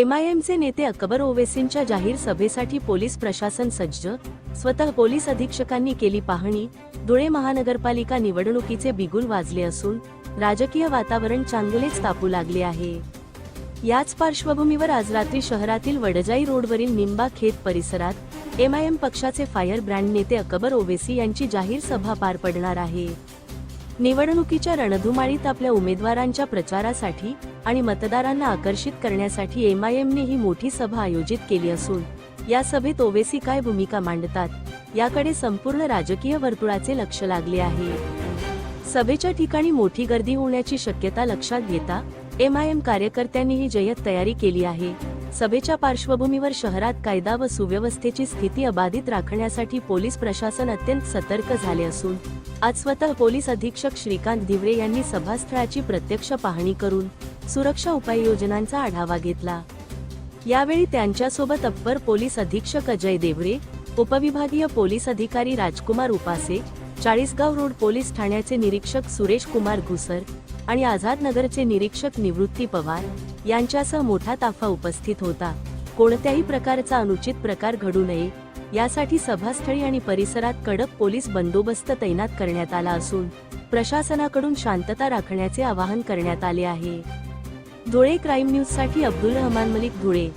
एमआयएमचे नेते अकबर ओवेसींच्या जाहीर सभेसाठी पोलीस प्रशासन सज्ज, स्वतः पोलीस अधीक्षकांनी केली पाहणी. धुळे महानगरपालिका निवडणुकीचे बिगुल वाजले असून राजकीय वातावरण चांगलेच तापू लागले आहे. याच पार्श्वभूमीवर आज रात्री शहरातील वडजाई रोडवरील निंबा खेत परिसरात एमआयएम पक्षाचे फायर ब्रँड नेते अकबर ओवेसी यांची जाहीर सभा पार पडणार आहे. निवडणुकीच्या रणधुमाळीत आपल्या उमेदवारांच्या प्रचारासाठी आणि मतदारांना आकर्षित करण्यासाठी एमआयएमने ही मोठी सभा आयोजित केली असून या सभेत ओवेसी काय भूमिका मांडतात याकडे संपूर्ण राजकीय वर्तुळाचे लक्ष लागले आहे. सभेच्या ठिकाणी मोठी गर्दी होण्याची शक्यता लक्षात घेता एमआयएम कार्यकर्त्यांनी ही जय्यत तयारी केली आहे. सभेच्या पार्श्वभूमीवर शहरात कायदा व सुव्यवस्थेची स्थिती अबाधित राखण्यासाठी पोलीस प्रशासन अत्यंत सतर्क झाले असून आज स्वतः पोलीस अधीक्षक श्रीकांत दिवरे यांनी सभास्थळाची प्रत्यक्ष पाहणी करून सुरक्षा उपाययोजनांचा आढावा घेतला. यावेळी त्यांच्यासोबत अप्पर पोलीस अधीक्षक अजय देवरे, उपविभागीय पोलीस अधिकारी राजकुमार उपासे, चाळीसगाव रोड पोलीस ठाण्याचे निरीक्षक सुरेश कुमार घुसर आणि आझाद नगरचे निरीक्षक निवृत्ती पवार यांच्यासह मोठा ताफा उपस्थित होता. कोणत्याही प्रकारचा अनुचित प्रकार घडू नये यासाठी सभास्थळी आणि परिसरात कडक पोलीस बंदोबस्त तैनात करण्यात आला असून प्रशासनाकडून शांतता राखण्याचे आवाहन करण्यात आले आहे. धुळे क्राईम न्यूजसाठी अब्दुल रहमान मलिक, धुळे.